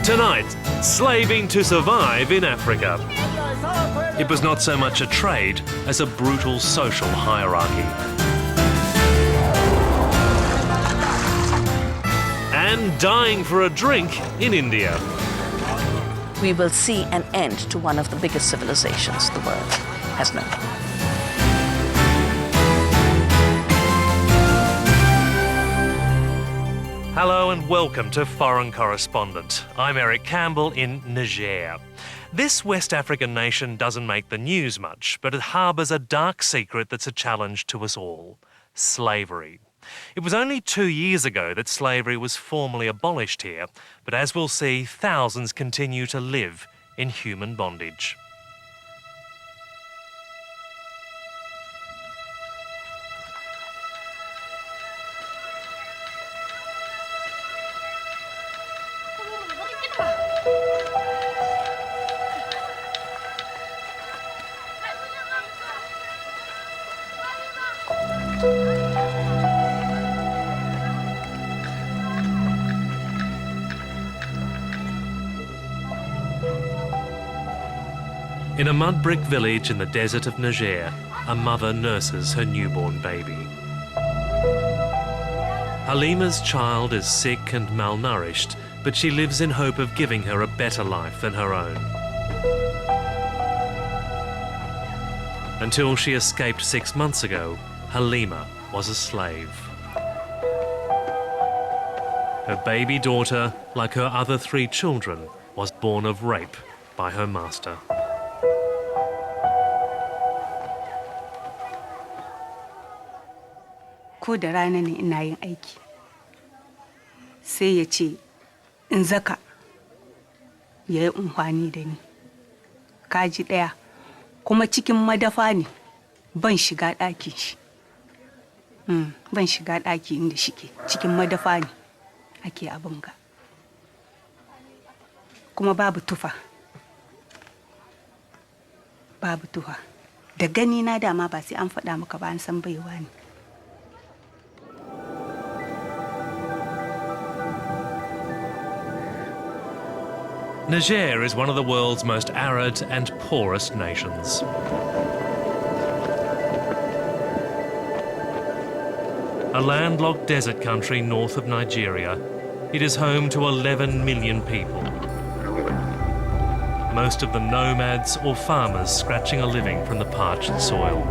Tonight, slaving to survive in Africa. It was not so much a trade as a brutal social hierarchy. And dying for a drink in India. We will see an end to one of the biggest civilizations the world has known. Hello and welcome to Foreign Correspondent. I'm Eric Campbell in Niger. This West African nation doesn't make the news much, but it harbours a dark secret that's a challenge to us all: slavery. It was only 2 years ago that slavery was formally abolished here, but as we'll see, thousands continue to live in human bondage. In a mud brick village in the desert of Niger, a mother nurses her newborn baby. Halima's child is sick and malnourished, but she lives in hope of giving her a better life than her own. Until she escaped 6 months ago, Halima was a slave. Her baby daughter, like her other 3 children, was born of rape by her master. Ko da rana ne ina yin aiki sai ya ce in zaka ya yi unhwani da ni kaji ɗaya kuma cikin madafa ne ban shiga ɗakin shi ban shiga ɗaki inda shike cikin madafa ne ake abin ga kuma babu tufa da gani na dama ba sai an faɗa maka ba an san baiwa ne. Niger is one of the world's most arid and poorest nations. A landlocked desert country north of Nigeria, it is home to 11 million people. Most of them nomads or farmers scratching a living from the parched soil.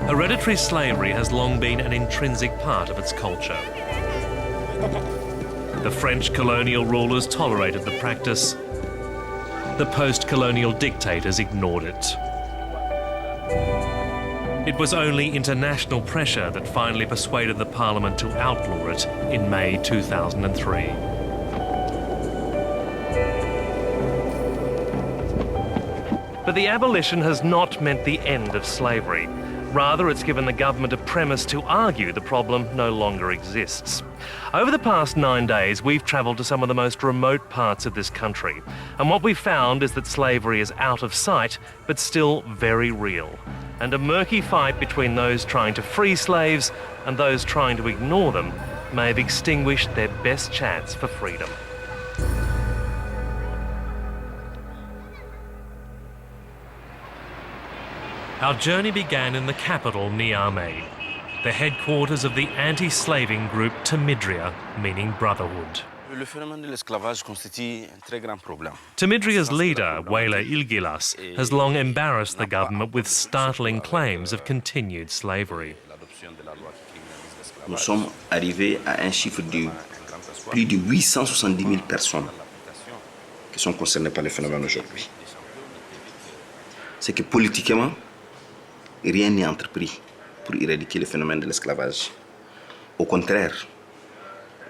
Hereditary slavery has long been an intrinsic part of its culture. The French colonial rulers tolerated the practice. The post-colonial dictators ignored it. It was only international pressure that finally persuaded the parliament to outlaw it in May 2003. But the abolition has not meant the end of slavery. Rather, it's given the government a premise to argue the problem no longer exists. Over the past 9 days, we've travelled to some of the most remote parts of this country. And what we've found is that slavery is out of sight, but still very real. And a murky fight between those trying to free slaves and those trying to ignore them may have extinguished their best chance for freedom. Our journey began in the capital, Niamey, the headquarters of the anti-slaving group Timidria, meaning brotherhood. Timidria's leader, Wela Ilgilas, has long embarrassed the government with startling claims of continued slavery. Nous sommes arrivés à un chiffre de plus de 870 000 personnes qui sont concernées par le phénomène aujourd'hui. C'est que politiquement, rien n'est entrepris pour éradiquer le phénomène de l'esclavage. Au contraire,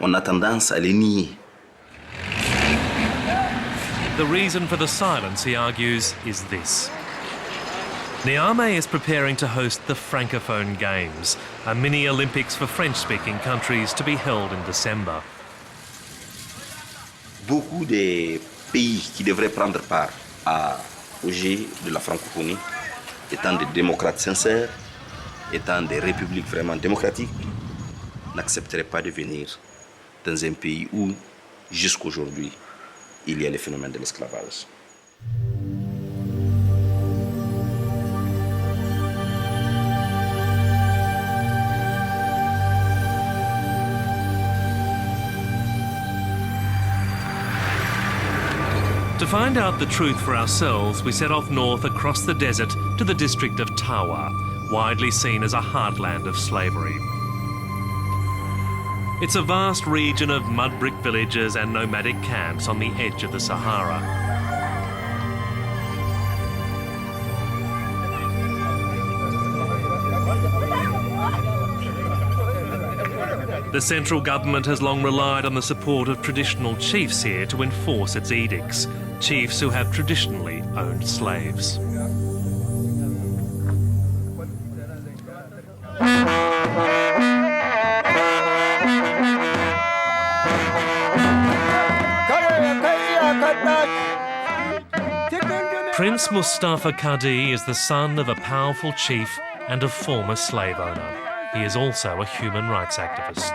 on a tendance à les nier. The reason for the silence, he argues, is this. Niamey is preparing to host the Francophone Games, a mini-Olympics for French-speaking countries to be held in December. Beaucoup de pays qui devraient prendre part au jeu de la francophonie, étant des démocrates sincères, étant des républiques vraiment démocratiques, n'accepteraient pas de venir dans un pays où, jusqu'aujourd'hui, il y a le phénomène de l'esclavage. To find out the truth for ourselves, we set off north across the desert to the district of Tawa, widely seen as a heartland of slavery. It's a vast region of mud brick villages and nomadic camps on the edge of the Sahara. The central government has long relied on the support of traditional chiefs here to enforce its edicts, chiefs who have traditionally owned slaves. Prince Mustafa Kadi is the son of a powerful chief and a former slave owner. He is also a human rights activist.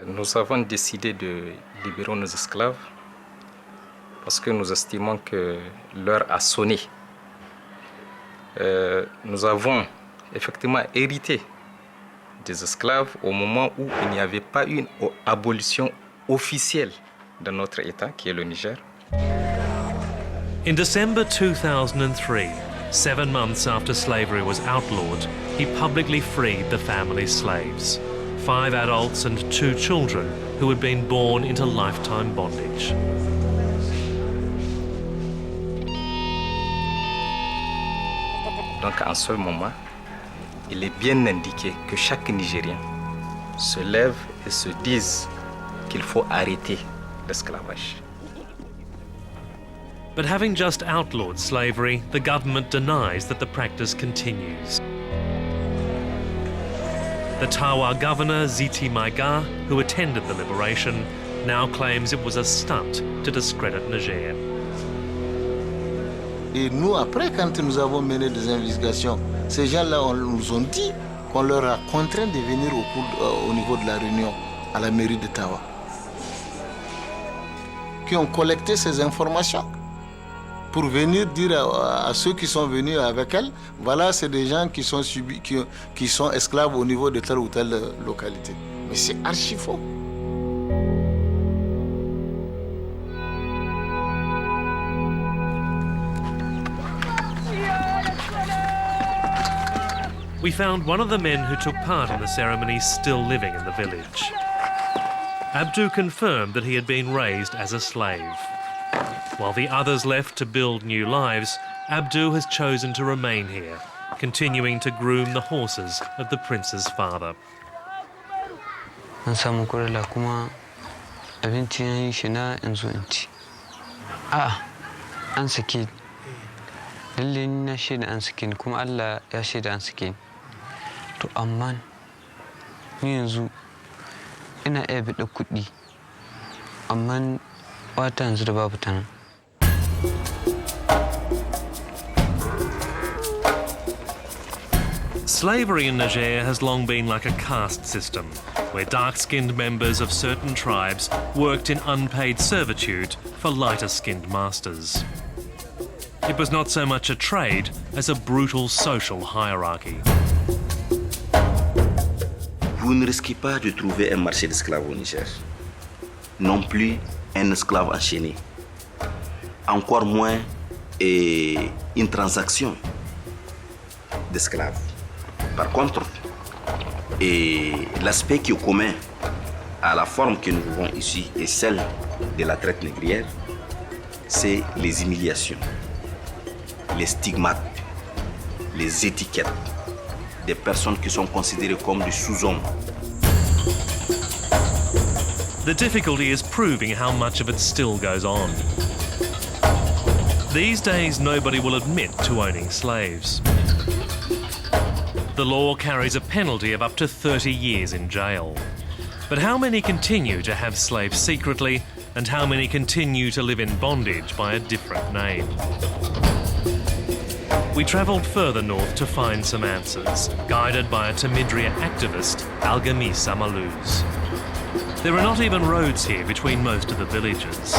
Nous avons décidé de libérer nos esclaves parce que nous estimons que l'heure a sonné. Nous avons effectivement hérité des esclaves au moment où il n'y avait pas une abolition officielle de notre État, qui est le Niger. In December 2003, 7 months after slavery was outlawed, he publicly freed the family's slaves, 5 adults and 2 children who had been born into lifetime bondage. Donc en ce moment, il est bien indiqué que chaque Nigérien se lève et se dise qu'il faut arrêter l'esclavage. But having just outlawed slavery, the government denies that the practice continues. The Tawa governor, Ziti Maiga, who attended the liberation, now claims it was a stunt to discredit Niger. Et nous, après, quand nous avons mené des investigations, ces gens-là nous ont dit qu'on leur a contraint de venir au niveau de la réunion à la mairie de Tawa, qui ont collecté ces informations pour venir dire à ceux qui sont venus avec elle, voilà, c'est des gens qui sont esclaves au niveau de telle ou telle localité. Mais c'est archi faux. We found one of the men who took part in the ceremony still living in the village. Abdu confirmed that he had been raised as a slave. While the others left to build new lives, Abdu has chosen to remain here, continuing to groom the horses of the prince's father. An samu kurala kuma abinci yayin shi na yanzu in ci. A'a, an sake lalle ni na shaida an sake ni kuma Allah ya shaida an sake ni. To amma ni yanzu ina iya biɗa kuɗi, amma wata yanzu da babu ta nan. Slavery in Niger has long been like a caste system, where dark-skinned members of certain tribes worked in unpaid servitude for lighter-skinned masters. It was not so much a trade as a brutal social hierarchy. Vous ne risquez pas de trouver un marché d'esclaves au Niger. Non plus un esclave enchaîné. Encore moins une transaction d'esclaves. Par contre, l'aspect qui est commun à la forme que nous vivons ici et celle de la traite négrière, c'est les humiliations, les stigmates, les étiquettes des personnes qui sont considérées comme des sous-hommes. The difficulty is proving how much of it still goes on. These days, nobody will admit to owning slaves. The law carries a penalty of up to 30 years in jail. But how many continue to have slaves secretly, and how many continue to live in bondage by a different name? We travelled further north to find some answers, guided by a Timidria activist, Algamis Amaluz. There are not even roads here between most of the villages.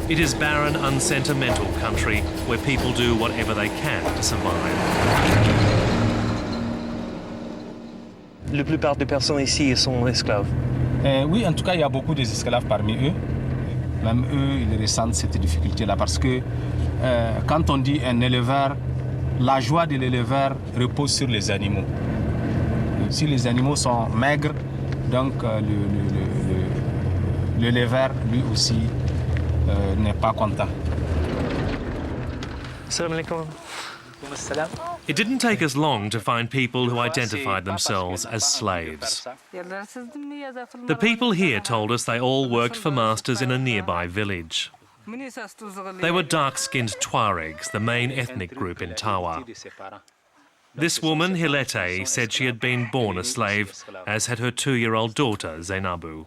It is barren, unsentimental country where people do whatever they can to survive. La plupart des personnes ici sont esclaves. Oui, en tout cas, il y a beaucoup d'esclaves parmi eux. Même eux, ils ressentent cette difficulté-là parce que quand on dit un éleveur, la joie de l'éleveur repose sur les animaux. Si les animaux sont maigres, donc l'éleveur, lui aussi, n'est pas content. Assalamu alaikum. It didn't take us long to find people who identified themselves as slaves. The people here told us they all worked for masters in a nearby village. They were dark-skinned Tuaregs, the main ethnic group in Tawa. This woman, Hilete, said she had been born a slave, as had her 2-year-old daughter, Zainabu.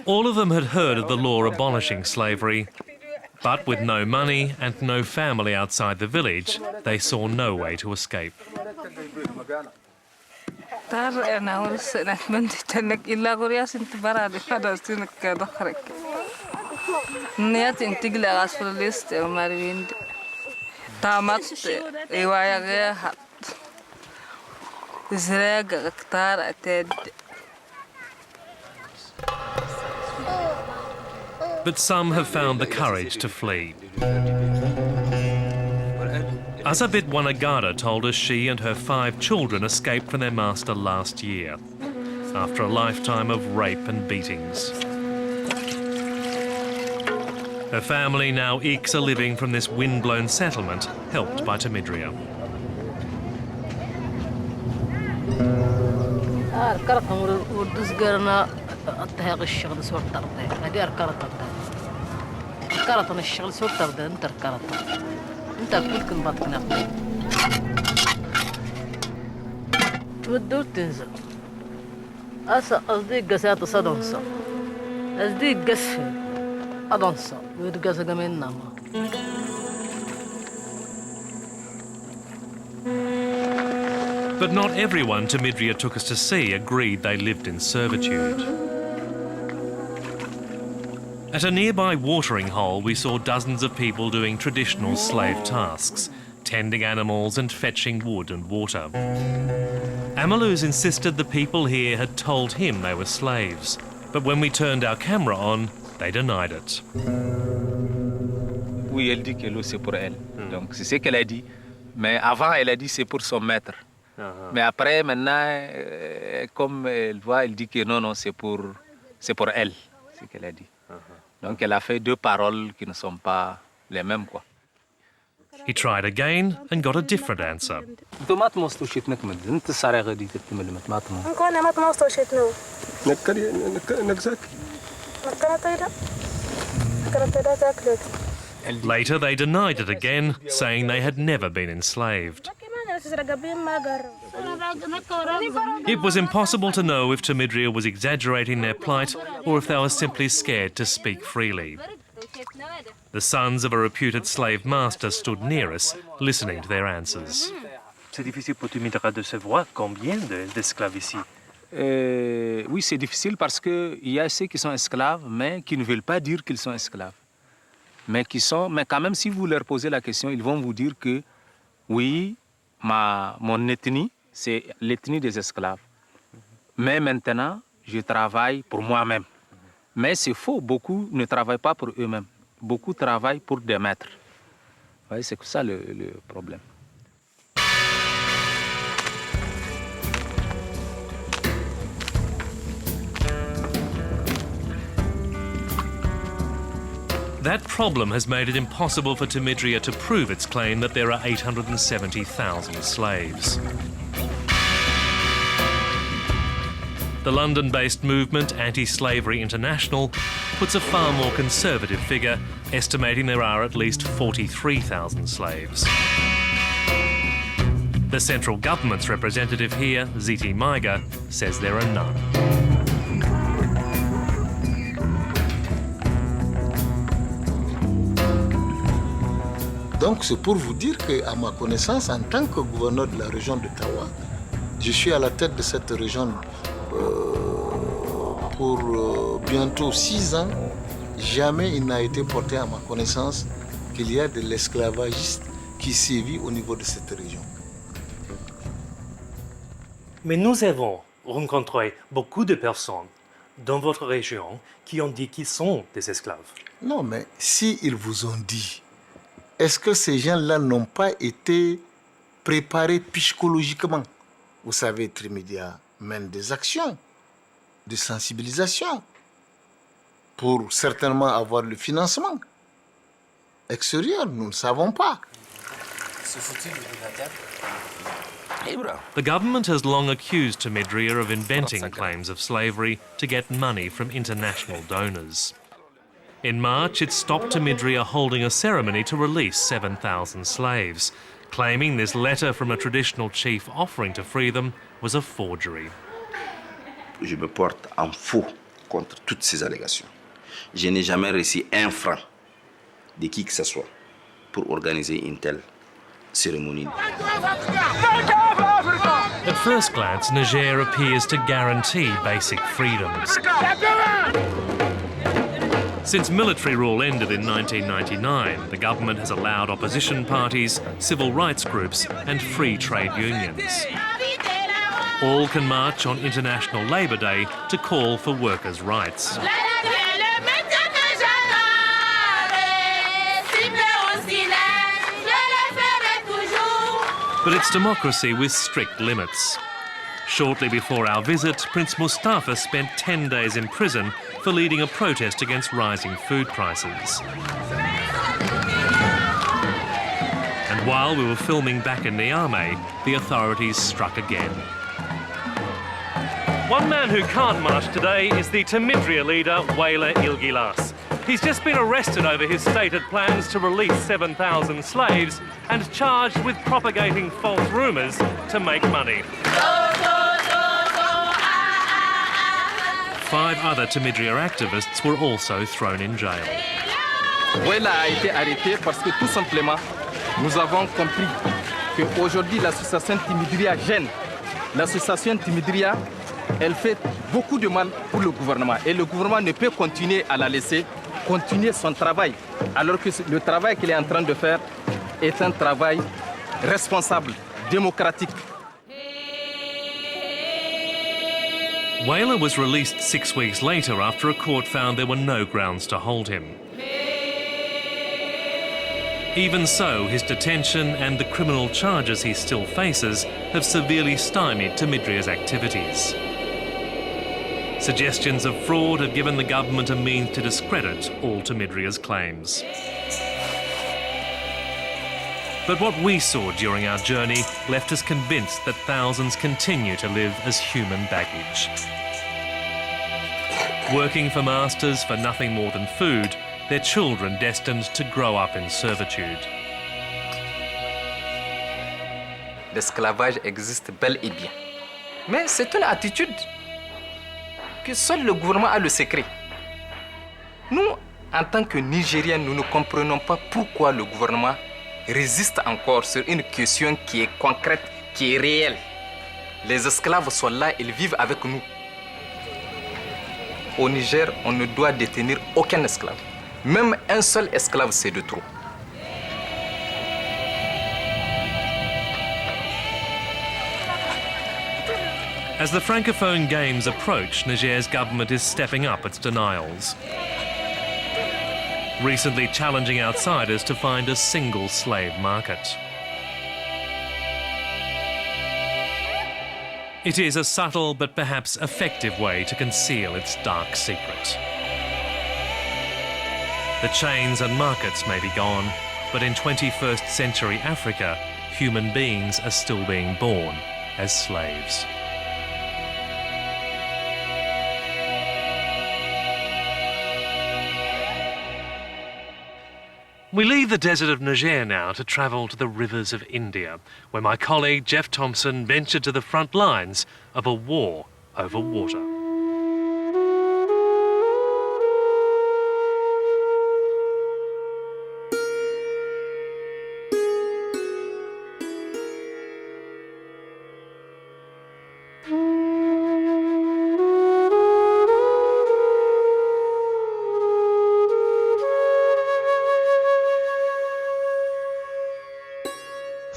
All of them had heard of the law abolishing slavery, but with no money and no family outside the village, they saw no way to escape. But some have found the courage to flee. Azabit Wanagada told us she and her 5 children escaped from their master last year, after a lifetime of rape and beatings. Her family now ekes a living from this wind-blown settlement, helped by Timidria. But not everyone Timidria took us to see agreed they lived in servitude. At a nearby watering hole, we saw dozens of people doing traditional slave tasks, tending animals and fetching wood and water. Amaluz insisted the people here had told him they were slaves, but when we turned our camera on, they denied it. Oui, elle dit que l'eau c'est pour elle. Donc c'est ce qu'elle a dit. Mais avant, elle a dit c'est pour son maître. Mais après, maintenant, comme elle voit, elle dit que non, non, c'est pour elle, c'est ce qu'elle a dit. Donc elle a fait 2 paroles qui ne sont pas les mêmes, quoi. He tried again and got a different answer. Later, they denied it again, saying they had never been enslaved. It was impossible to know if Timidria was exaggerating their plight or if they were simply scared to speak freely. The sons of a reputed slave master stood near us, listening to their answers. C'est difficile pour Timidria de savoir combien d'esclaves ici. Oui, c'est difficile parce qu'il y a ceux qui sont esclaves, mais qui ne veulent pas dire qu'ils sont esclaves. Mais quand même, si vous leur posez la question, ils vont vous dire que oui, mon ethnie, c'est l'ethnie des esclaves. Mais maintenant, je travaille pour moi-même. Mais c'est faux, beaucoup ne travaillent pas pour eux-mêmes. Beaucoup travaillent pour des maîtres. Ouais, c'est ça le problème. That problem has made it impossible for Timidria to prove its claim that there are 870,000 slaves. The London-based movement Anti-Slavery International puts a far more conservative figure, estimating there are at least 43,000 slaves. The central government's representative here, Ziti Maiga, says there are none. Donc c'est pour vous dire qu'à ma connaissance, en tant que gouverneur de la région d'Ottawa, je suis à la tête de cette région pour bientôt 6 ans. Jamais il n'a été porté à ma connaissance qu'il y a de l'esclavagiste qui sévit au niveau de cette région. Mais nous avons rencontré beaucoup de personnes dans votre région qui ont dit qu'ils sont des esclaves. Non, mais s'ils vous ont dit, est-ce que ces gens-là n'ont pas été préparés psychologiquement? Vous savez, Trimedia mène des actions de sensibilisation pour certainement avoir le financement extérieur. Nous ne savons pas. The government has long accused Timidria of inventing claims of slavery to get money from international donors. In March, it stopped Timidria holding a ceremony to release 7,000 slaves, claiming this letter from a traditional chief offering to free them was a forgery. Je me porte en faux contre toutes ces allégations. Je n'ai jamais reçu un franc de qui que ce soit pour organiser une telle cérémonie. At first glance, Niger appears to guarantee basic freedoms. Since military rule ended in 1999, the government has allowed opposition parties, civil rights groups and free trade unions. All can march on International Labour Day to call for workers' rights. But it's democracy with strict limits. Shortly before our visit, Prince Mustafa spent 10 days in prison for leading a protest against rising food prices. And while we were filming back in Niamey, the authorities struck again. One man who can't march today is the Timidria leader, Wela Ilgilas. He's just been arrested over his stated plans to release 7,000 slaves and charged with propagating false rumours to make money. 5 other Timidria activists were also thrown in jail. Wela a été arrêté parce que tout simplement, nous avons compris qu'aujourd'hui l'association Timidria gêne. L'association Timidria, elle fait beaucoup de mal pour le gouvernement et le gouvernement ne peut continuer à la laisser continuer son travail alors que le travail qu'il est en train de faire est un travail responsable, démocratique. Wela was released 6 weeks later after a court found there were no grounds to hold him. Even so, his detention and the criminal charges he still faces have severely stymied Timidria's activities. Suggestions of fraud have given the government a means to discredit all Timidria's claims. But what we saw during our journey left us convinced that thousands continue to live as human baggage. Working for masters for nothing more than food, their children destined to grow up in servitude. L'esclavage existe bel et bien. Mais c'est une attitude que seul le gouvernement a le secret. Nous, en tant que Nigériens, nous ne comprenons pas pourquoi le gouvernement résiste encore sur une question qui est concrète, qui est réelle. Les esclaves sont là, ils vivent avec nous. Au Niger, on ne doit détenir aucun esclave. Même un seul esclave, c'est de trop. As the Francophone Games approach, Niger's government is stepping up its denials, recently challenging outsiders to find a single slave market. It is a subtle but perhaps effective way to conceal its dark secret. The chains and markets may be gone, but in 21st century Africa, human beings are still being born as slaves. We leave the desert of Niger now to travel to the rivers of India, where my colleague Jeff Thompson ventured to the front lines of a war over water.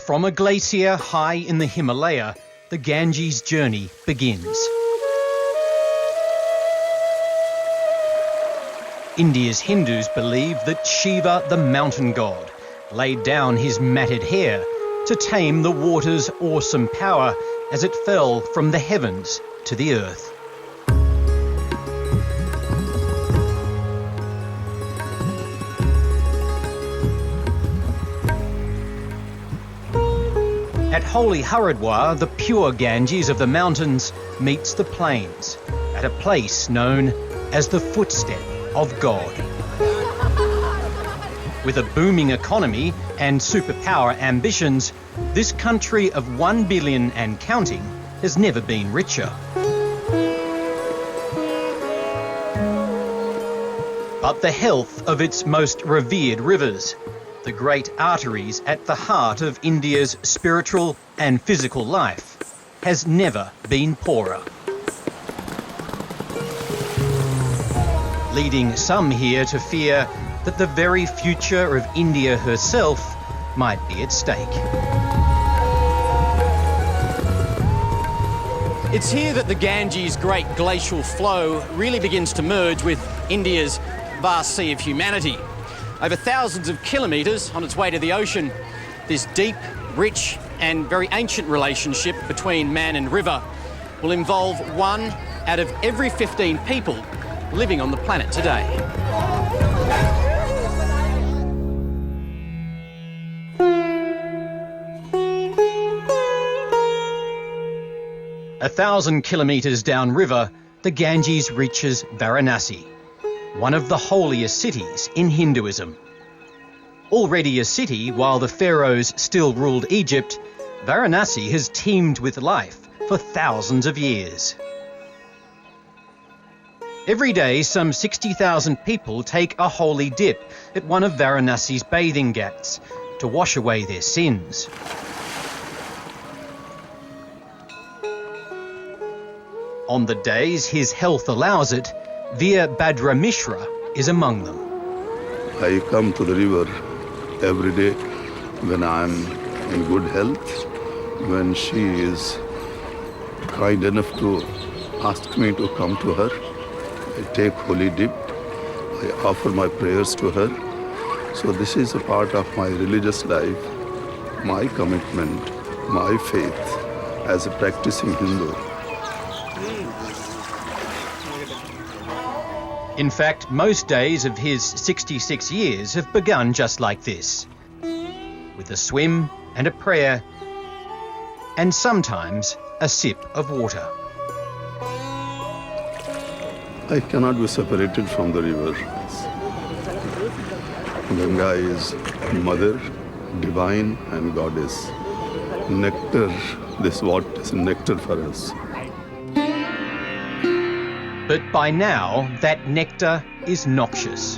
From a glacier high in the Himalaya, the Ganges journey begins. India's Hindus believe that Shiva, the mountain god, laid down his matted hair to tame the water's awesome power as it fell from the heavens to the earth. At Holy Haridwar, the pure Ganges of the mountains meets the plains at a place known as the footstep of God. With a booming economy and superpower ambitions, this country of 1 billion and counting has never been richer. But the health of its most revered rivers, the great arteries at the heart of India's spiritual and physical life, has never been poorer. Leading some here to fear that the very future of India herself might be at stake. It's here that the Ganges' great glacial flow really begins to merge with India's vast sea of humanity. Over thousands of kilometres on its way to the ocean, this deep, rich and very ancient relationship between man and river will involve 1 out of every 15 people living on the planet today. A 1,000 kilometres downriver, the Ganges reaches Varanasi, one of the holiest cities in Hinduism. Already a city while the pharaohs still ruled Egypt, Varanasi has teemed with life for thousands of years. Every day, some 60,000 people take a holy dip at one of Varanasi's bathing ghats to wash away their sins. On the days his health allows it, Veerbhadra Mishra is among them. I come to the river every day when I am in good health, when she is kind enough to ask me to come to her. I take holy dip, I offer my prayers to her. So this is a part of my religious life, my commitment, my faith as a practicing Hindu. In fact, most days of his 66 years have begun just like this, with a swim and a prayer, and sometimes a sip of water. I cannot be separated from the river. Ganga is mother, divine and goddess. Nectar, this water is nectar for us. But by now, that nectar is noxious.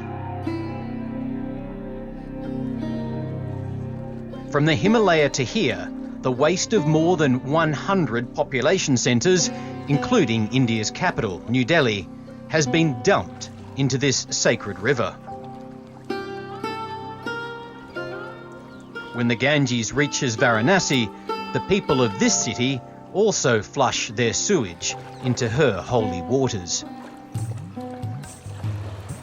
From the Himalaya to here, the waste of more than 100 population centres, including India's capital, New Delhi, has been dumped into this sacred river. When the Ganges reaches Varanasi, the people of this city also flush their sewage into her holy waters.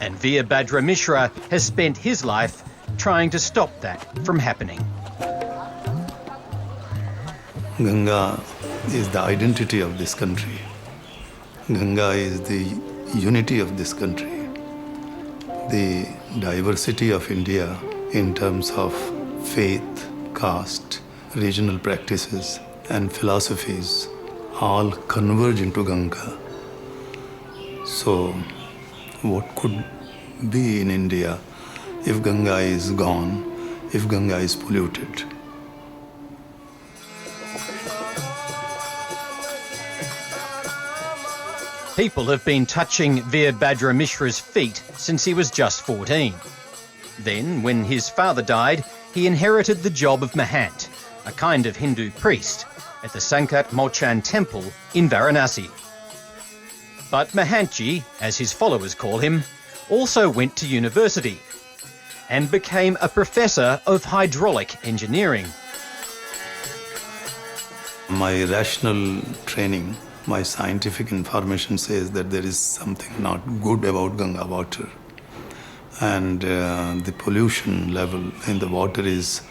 And Veerbhadra Mishra has spent his life trying to stop that from happening. Ganga is the identity of this country. Ganga is the unity of this country. the diversity of India in terms of faith, caste, regional practices, and philosophies all converge into Ganga. So, what could be in India if Ganga is gone, if Ganga is polluted? People have been touching Veerbhadra Mishra's feet since he was just 14. Then, when his father died, he inherited the job of Mahant, a kind of Hindu priest, at the Sankat Mochan temple in Varanasi. But Mahantji, as his followers call him, also went to university and became a professor of hydraulic engineering. My rational training, my scientific information says that there is something not good about Ganga water. And the pollution level in the water is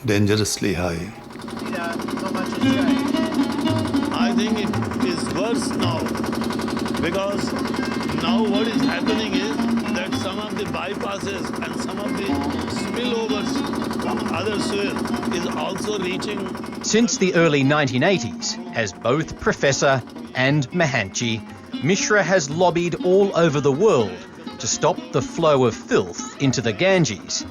dangerously high. I think it is worse now, because now what is happening is that some of the bypasses and some of the spillovers from other soil is also reaching. Since the early 1980s, as both professor and Mahantji, Mishra has lobbied all over the world to stop the flow of filth into the Ganges.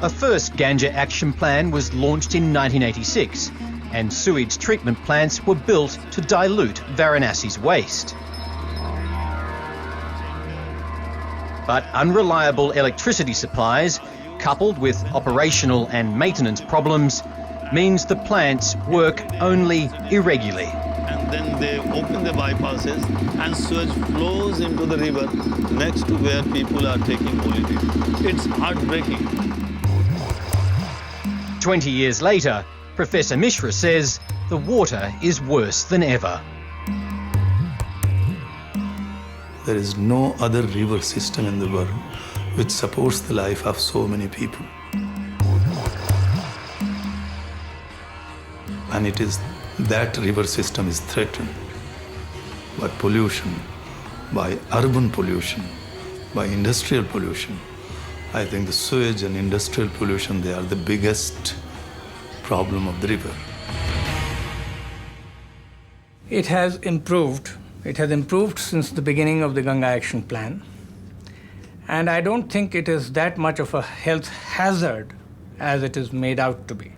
A first Ganga action plan was launched in 1986, and sewage treatment plants were built to dilute Varanasi's waste. But unreliable electricity supplies, coupled with operational and maintenance problems, means the plants work only irregularly. And then they open the bypasses and sewage flows into the river next to where people are taking holiday. It's heartbreaking. 20 years later, Professor Mishra says the water is worse than ever. There is no other river system in the world which supports the life of so many people. And it is that river system is threatened by pollution, by urban pollution, by industrial pollution. I think the sewage and industrial pollution, they are the biggest problem of the river. It has improved. It has improved since the beginning of the Ganga Action Plan. And I don't think it is that much of a health hazard as it is made out to be.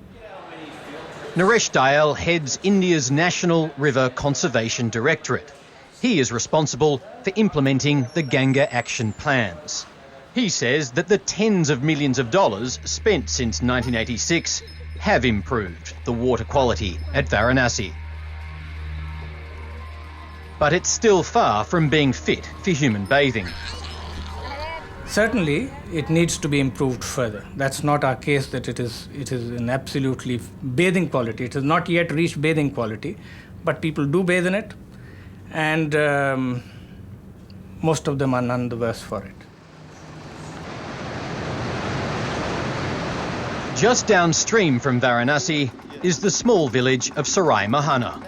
Naresh Dayal heads India's National River Conservation Directorate. He is responsible for implementing the Ganga Action Plans. He says that the tens of millions of dollars spent since 1986 have improved the water quality at Varanasi. But it's still far from being fit for human bathing. Certainly, it needs to be improved further. That's not our case that it is an absolutely bathing quality. It has not yet reached bathing quality, but people do bathe in it, and most of them are none the worse for it. Just downstream from Varanasi is the small village of Sarai Mahana.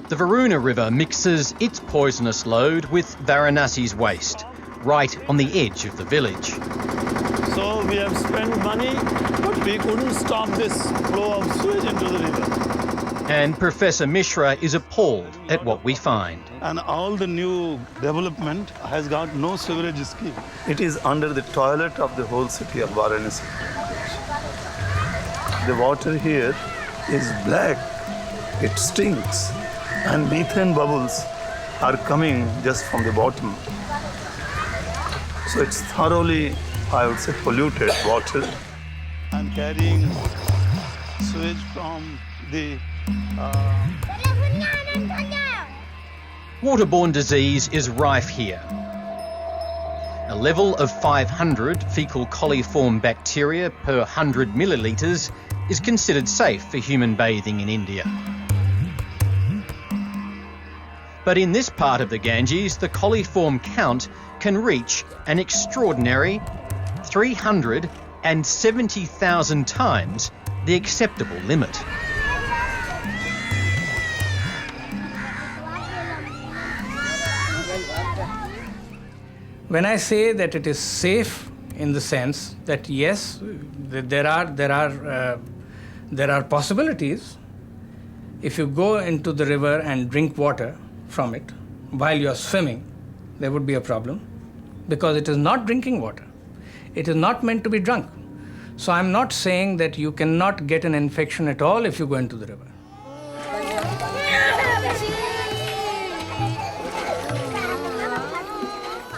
The Varuna River mixes its poisonous load with Varanasi's waste, right on the edge of the village. So we have spent money, but we couldn't stop this flow of sewage into the river. And Professor Mishra is appalled at what we find. And all the new development has got no sewerage scheme. It is under the toilet of the whole city of Varanasi. The water here is black, it stinks, and methane bubbles are coming just from the bottom. So it's thoroughly, I would say, polluted water. And carrying sewage from the Waterborne disease is rife here. A level of 500 fecal coliform bacteria per 100 millilitres is considered safe for human bathing in India. But in this part of the Ganges, the coliform count can reach an extraordinary 370,000 times the acceptable limit. When I say that it is safe in the sense that yes, there are possibilities. If you go into the river and drink water from it while you are swimming, there would be a problem because it is not drinking water. It is not meant to be drunk. So I'm not saying that you cannot get an infection at all if you go into the river.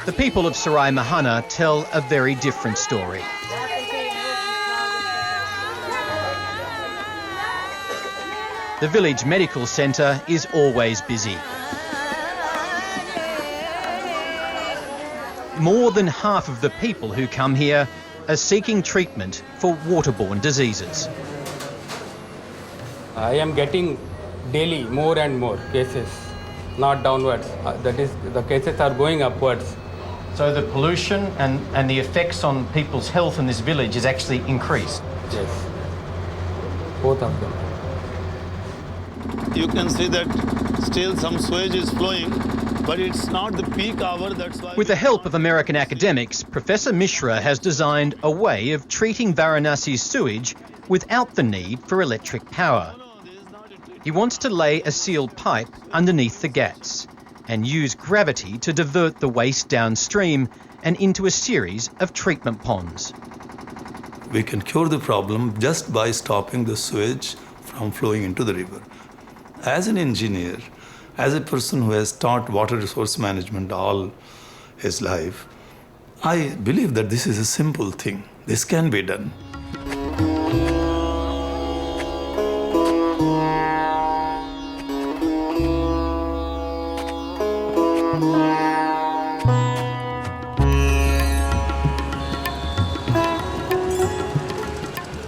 The people of Sarai Mahana tell a very different story. The village medical centre is always busy. More than half of the people who come here are seeking treatment for waterborne diseases. I am getting daily more and more cases, not downwards. That is, the cases are going upwards. So the pollution and the effects on people's health in this village is actually increased? Yes, both of them. You can see that still some sewage is flowing, but it's not the peak hour, that's why... With the help of American academics, Professor Mishra has designed a way of treating Varanasi's sewage without the need for electric power. He wants to lay a sealed pipe underneath the Ghats and use gravity to divert the waste downstream and into a series of treatment ponds. We can cure the problem just by stopping the sewage from flowing into the river. As an engineer, as a person who has taught water resource management all his life, I believe that this is a simple thing. This can be done.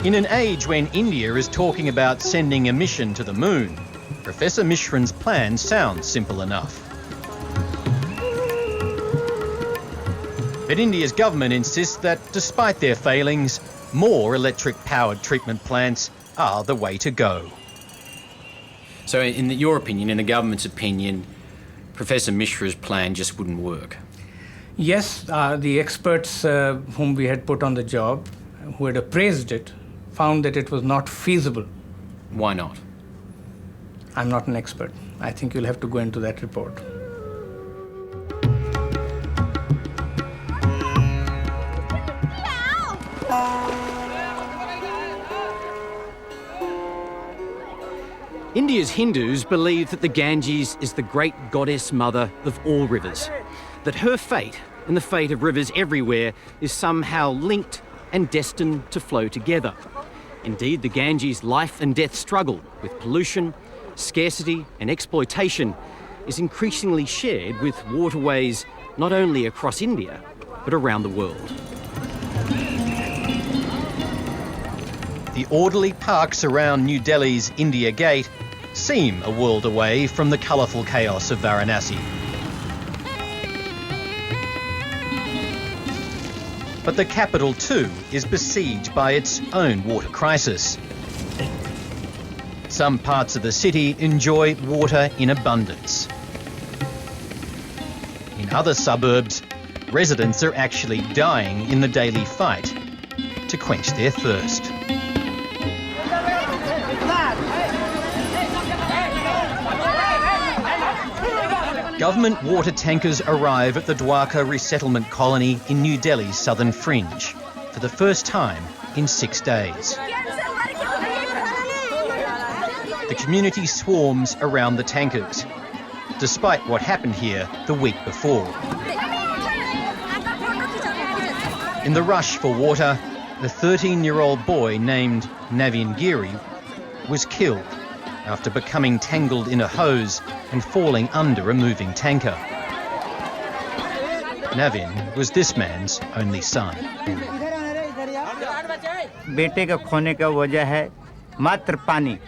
In an age when India is talking about sending a mission to the moon, Professor Mishran's plan sounds simple enough. But India's government insists that despite their failings, more electric-powered treatment plants are the way to go. So in your opinion, in the government's opinion, Professor Mishra's plan just wouldn't work? Yes, the experts whom we had put on the job, who had appraised it, found that it was not feasible. Why not? I'm not an expert. I think you'll have to go into that report. India's Hindus believe that the Ganges is the great goddess mother of all rivers, that her fate and the fate of rivers everywhere is somehow linked and destined to flow together. Indeed, the Ganges' life and death struggle with pollution, scarcity and exploitation is increasingly shared with waterways not only across India, but around the world. The orderly parks around New Delhi's India Gate seem a world away from the colourful chaos of Varanasi. But the capital too is besieged by its own water crisis. Some parts of the city enjoy water in abundance. In other suburbs, residents are actually dying in the daily fight to quench their thirst. Government water tankers arrive at the Dwarka resettlement colony in New Delhi's southern fringe for the first time in 6 days. The community swarms around the tankers, despite what happened here the week before. In the rush for water, the 13-year-old boy named Navin Giri was killed after becoming tangled in a hose and falling under a moving tanker. Navin was this man's only son. बेटे का खोने का वजह है मात्र पानी।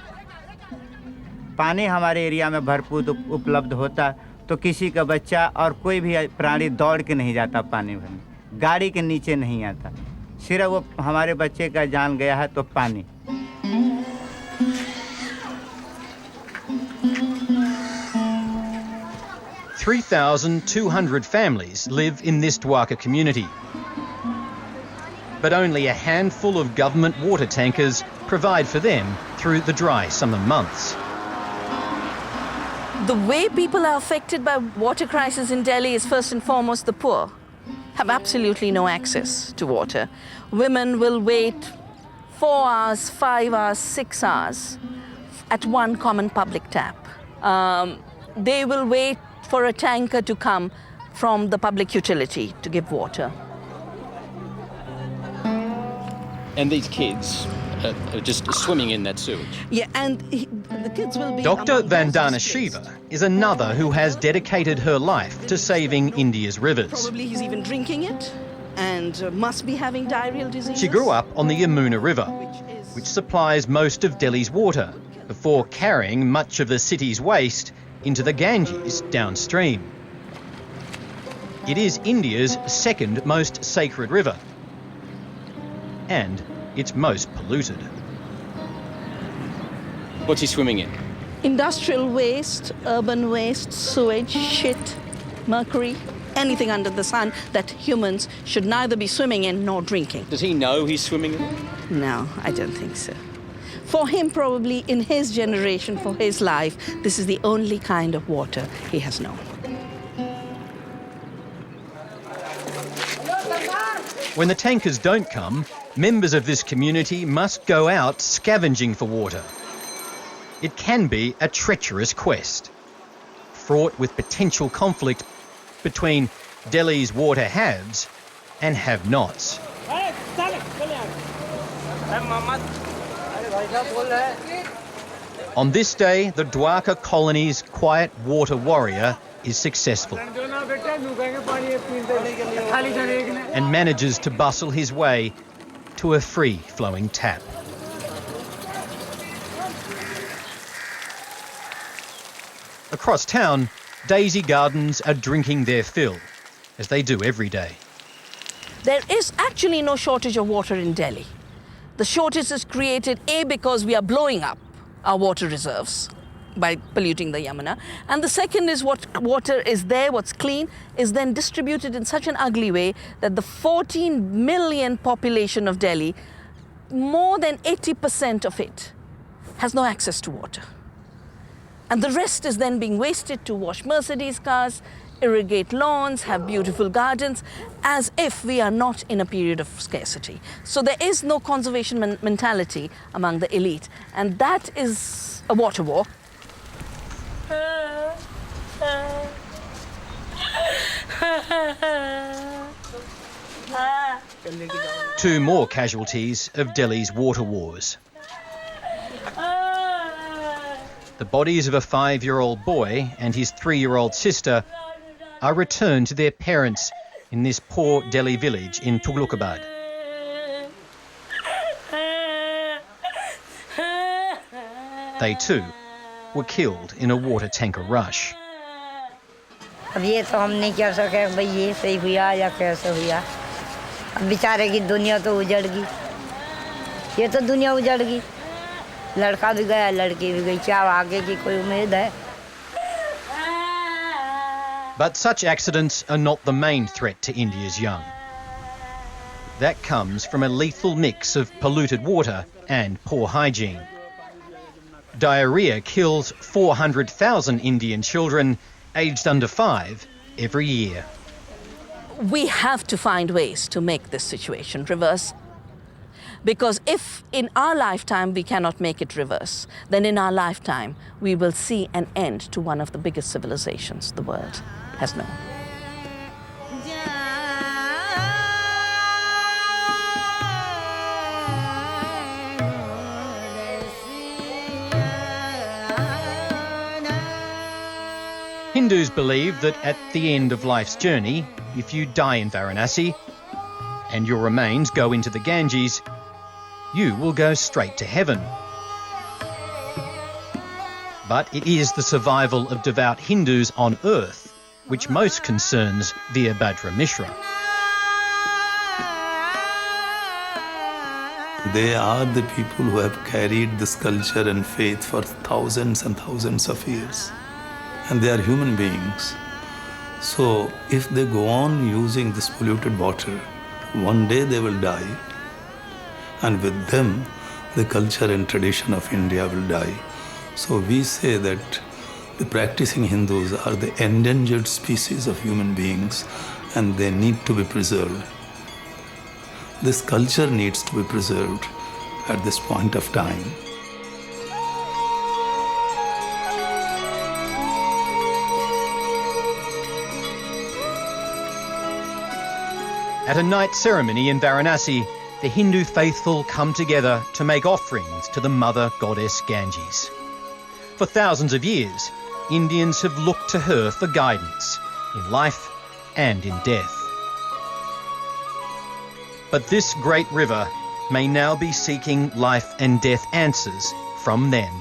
पानी हमारे एरिया में भरपूर उपलब्ध होता तो किसी का बच्चा और कोई भी प्राणी दौड़ के नहीं जाता पानी भरने, गाड़ी के नीचे नहीं आता। सिर्फ वो हमारे बच्चे का जान गया है तो पानी। 3,200 families live in this Dwarka community. But only a handful of government water tankers provide for them through the dry summer months. The way people are affected by water crisis in Delhi is first and foremost the poor have absolutely no access to water. Women will wait 4 hours, 5 hours, 6 hours at one common public tap. They will wait for a tanker to come from the public utility to give water. And these kids are just swimming in that sewage. Yeah, and the kids will be... Dr. Vandana Shiva is another who has dedicated her life to saving India's rivers. Probably he's even drinking it and must be having diarrheal disease. She grew up on the Yamuna River, which supplies most of Delhi's water, before carrying much of the city's waste into the Ganges downstream. It is India's second most sacred river, and it's most polluted. What's he swimming in? Industrial waste, urban waste, sewage, shit, mercury, anything under the sun that humans should neither be swimming in nor drinking. Does he know he's swimming in it? No, I don't think so. For him, probably in his generation, for his life, this is the only kind of water he has known. When the tankers don't come, members of this community must go out scavenging for water. It can be a treacherous quest, fraught with potential conflict between Delhi's water haves and have-nots. On this day, the Dwarka colony's quiet water warrior is successful and manages to bustle his way to a free-flowing tap. Across town, daisy gardens are drinking their fill, as they do every day. There is actually no shortage of water in Delhi. The shortage is created, A, because we are blowing up our water reserves by polluting the Yamuna. And the second is what water is there, what's clean, is then distributed in such an ugly way that the 14 million population of Delhi, more than 80% of it has no access to water. And the rest is then being wasted to wash Mercedes cars, irrigate lawns, have beautiful gardens, as if we are not in a period of scarcity. So there is no conservation mentality among the elite, and that is a water war. 2 more casualties of Delhi's water wars. The bodies of a 5-year-old boy and his 3-year-old sister are returned to their parents in this poor Delhi village in Tughlukabad. They too were killed in a water tanker rush. अब ये तो हम नहीं कह सके भाई ये सही हुआ या कैसे हुआ अब बेचारे की दुनिया तो उजड़ गई ये तो दुनिया उजड़ गई लड़का भी गया लड़की भी गई क्या आगे की कोई उम्मीद है But such accidents are not the main threat to India's young. That comes from a lethal mix of polluted water and poor hygiene. Diarrhea kills 400,000 Indian children aged under 5 every year. We have to find ways to make this situation reverse. Because if in our lifetime we cannot make it reverse, then in our lifetime we will see an end to one of the biggest civilizations the world has known. Hindus believe that at the end of life's journey, if you die in Varanasi and your remains go into the Ganges, you will go straight to heaven. But it is the survival of devout Hindus on earth which most concerns Veerbhadra Mishra. They are the people who have carried this culture and faith for thousands and thousands of years. And they are human beings So if they go on using this polluted water, one day they will die, and with them, the culture and tradition of India will die. So we say that the practicing Hindus are the endangered species of human beings, and they need to be preserved. This culture needs to be preserved at this point of time. At a night ceremony in Varanasi, the Hindu faithful come together to make offerings to the mother goddess Ganges. For thousands of years, Indians have looked to her for guidance in life and in death. But this great river may now be seeking life and death answers from them.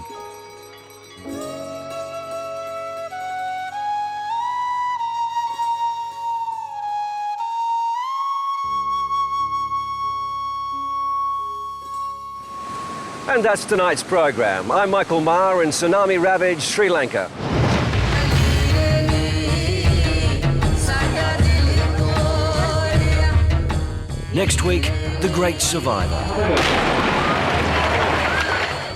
And that's tonight's program. I'm Michael Maher in tsunami-ravaged Sri Lanka. Next week, The Great Survivor.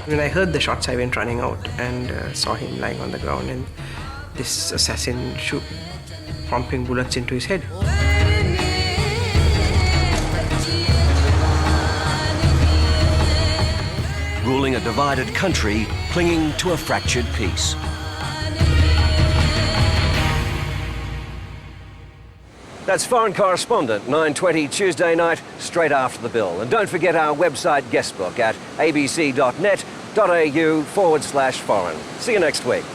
When I heard the shots, I went running out and saw him lying on the ground, and this assassin pumping bullets into his head. Ruling a divided country, clinging to a fractured peace. That's Foreign Correspondent, 9:20 Tuesday night, straight after the bill. And don't forget our website guestbook at abc.net.au/foreign. See you next week.